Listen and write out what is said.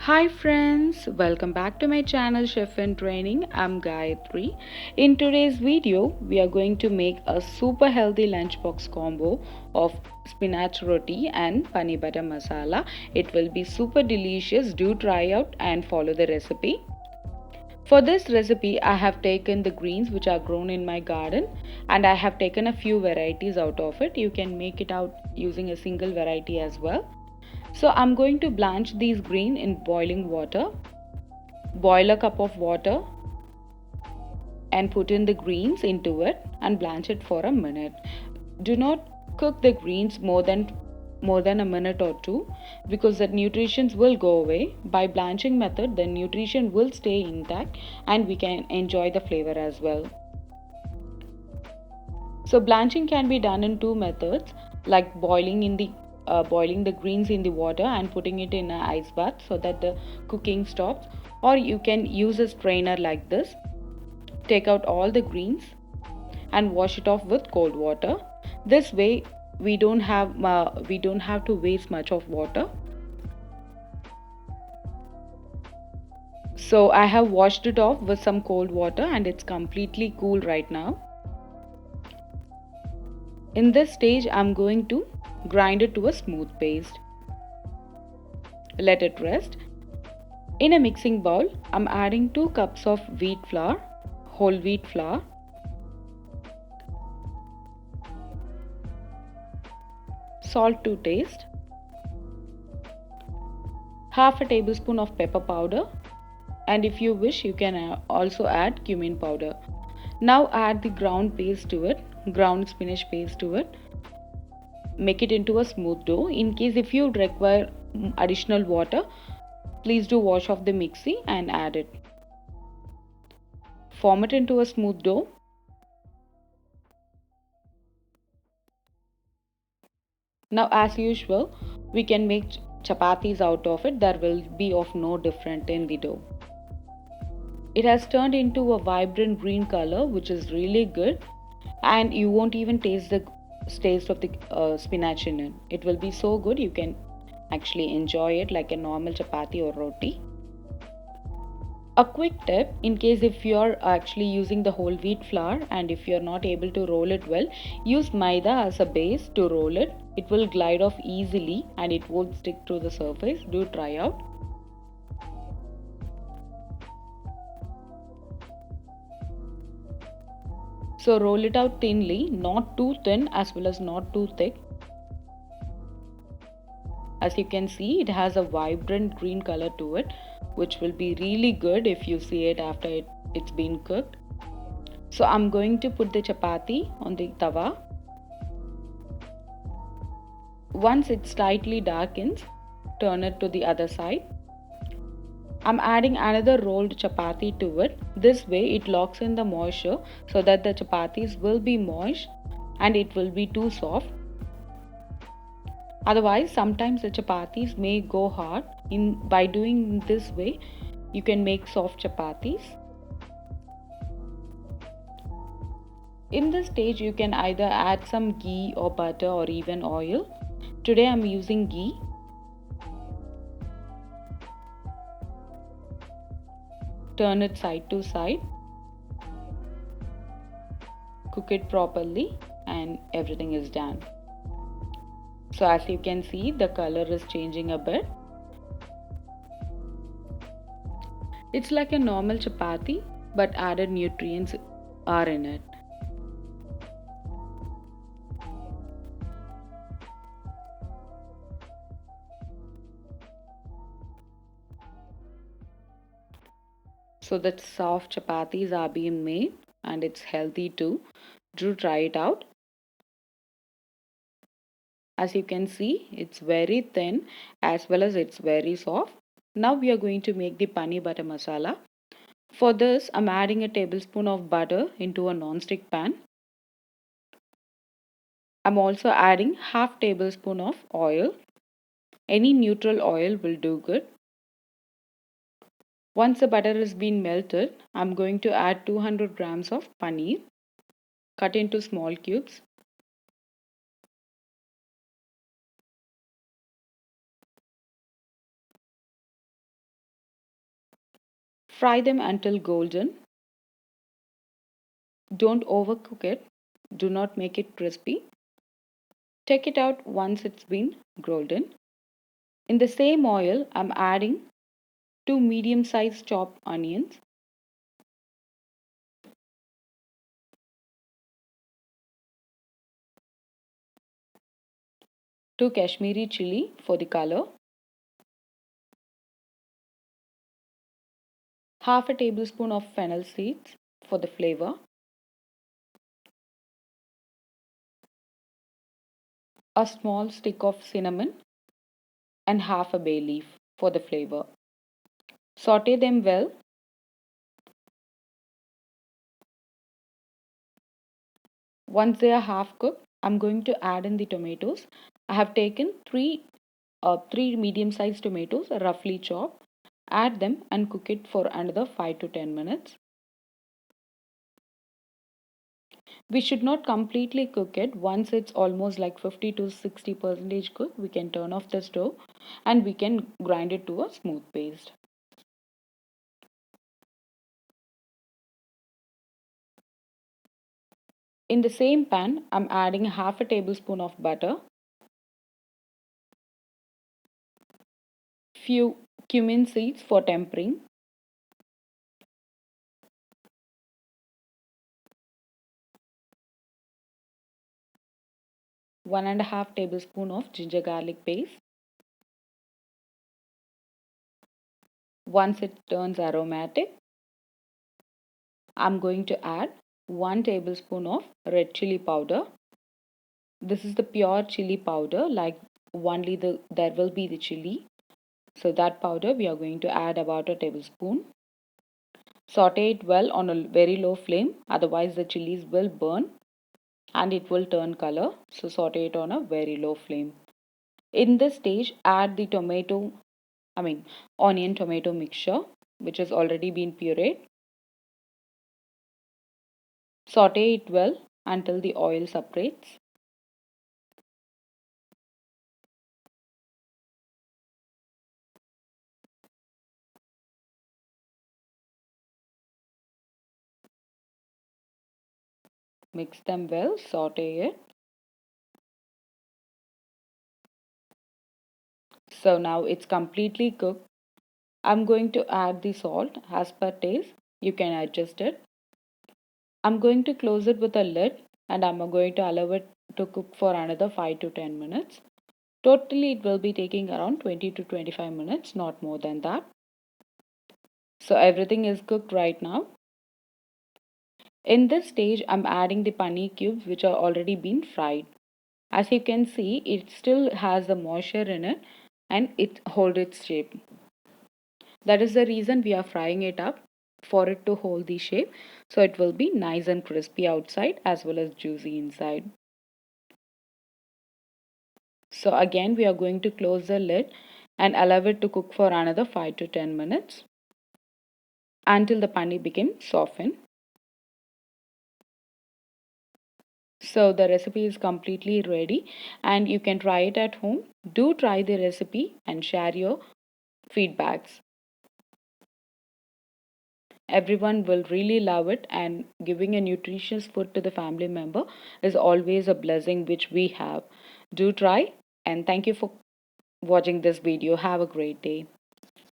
Hi friends, welcome back to my channel Chef in Training. I'm Gayatri. In today's video, we are going to make a super healthy lunchbox combo of spinach roti and paneer butter masala. It will be super delicious. Do try out and follow the recipe. For this recipe, I have taken the greens which are grown in my garden and I have taken a few varieties out of it. You can make it out using a single variety as well. So I'm going to blanch these green in boiling water. Boil a cup of water and put in the greens into it and blanch it for a minute. Do not cook the greens more than a minute or two because the nutrients will go away. By blanching method, the nutrition will stay intact and we can enjoy the flavor as well. So blanching can be done in two methods, like boiling the greens in the water and putting it in an ice bath so that the cooking stops, or you can use a strainer like this. Take out all the greens and wash it off with cold water. This way we don't have to waste much of water. So I have washed it off with some cold water and it's completely cool right now. In this stage, I'm going to grind it to a smooth paste. Let it rest. In a mixing bowl, I'm adding 2 cups of wheat flour, whole wheat flour, salt to taste, half a tablespoon of pepper powder, and if you wish, you can also add cumin powder. Now add the ground spinach paste to it. Make it into a smooth dough. In case if you require additional water, please do wash off the mixie and add it. Form it into a smooth dough. Now as usual, we can make chapatis out of it. There will be of no different in the dough. It has turned into a vibrant green color, which is really good, and you won't even taste the taste of the spinach in it. It will be so good you can actually enjoy it like a normal chapati or roti. A quick tip, in case if you're actually using the whole wheat flour and if you're not able to roll it well, use maida as a base to roll it. It will glide off easily and it won't stick to the surface. Do try out. So roll it out thinly, not too thin as well as not too thick. As you can see, it has a vibrant green color to it, which will be really good if you see it after it's been cooked. So I'm going to put the chapati on the tawa. Once it slightly darkens, turn it to the other side. I'm adding another rolled chapati to it. This way it locks in the moisture so that the chapatis will be moist and it will be too soft. Otherwise, sometimes the chapatis may go hard. By doing this way, you can make soft chapatis. In this stage, you can either add some ghee or butter or even oil. Today I'm using ghee. Turn it side to side. Cook it properly and everything is done. So as you can see, the color is changing a bit. It's like a normal chapati, but added nutrients are in it. So the soft chapatis are being made and it's healthy too. Do try it out. As you can see, it's very thin as well as it's very soft. Now we are going to make the paneer butter masala. For this, I'm adding a tablespoon of butter into a non-stick pan. I'm also adding half tablespoon of oil. Any neutral oil will do good. Once the butter has been melted, I'm going to add 200 grams of paneer cut into small cubes. Fry them until golden. Don't overcook it. Do not make it crispy. Take it out once it's been golden. In the same oil, I'm adding 2 medium-sized chopped onions, 2 Kashmiri chili for the color, half a tablespoon of fennel seeds for the flavor, a small stick of cinnamon, and half a bay leaf for the flavor. Saute them well. Once they are half cooked, I'm going to add in the tomatoes. I have taken three medium-sized tomatoes, roughly chopped. Add them and cook it for another 5 to 10 minutes. We should not completely cook it. Once it's almost like 50 to 60% cooked, we can turn off the stove and we can grind it to a smooth paste. In the same pan, I'm adding half a tablespoon of butter, few cumin seeds for tempering, 1.5 tablespoon of ginger garlic paste. Once it turns aromatic, I'm going to add 1 tablespoon of red chili powder. This is the pure chili powder, like only there will be the chili. So that powder we are going to add about a tablespoon. Saute it well on a very low flame, otherwise the chilies will burn and it will turn color. So saute it on a very low flame. In this stage, add the onion tomato mixture, which has already been pureed. Saute it well until the oil separates. Mix them well, saute it. So now it's completely cooked. I'm going to add the salt as per taste. You can adjust it. I'm going to close it with a lid and I'm going to allow it to cook for another 5 to 10 minutes. Totally, it will be taking around 20 to 25 minutes, not more than that. So everything is cooked right now. In this stage, I'm adding the paneer cubes which are already been fried. As you can see, it still has the moisture in it and it holds its shape. That is the reason we are frying it up, for it to hold the shape. So it will be nice and crispy outside as well as juicy inside. So again, we are going to close the lid and allow it to cook for another 5 to 10 minutes until the paneer becomes softened. So the recipe is completely ready and you can try it at home. Do try the recipe and share your feedbacks. Everyone will really love it, and giving a nutritious food to the family member is always a blessing which we have. Do try, and thank you for watching this video. Have a great day.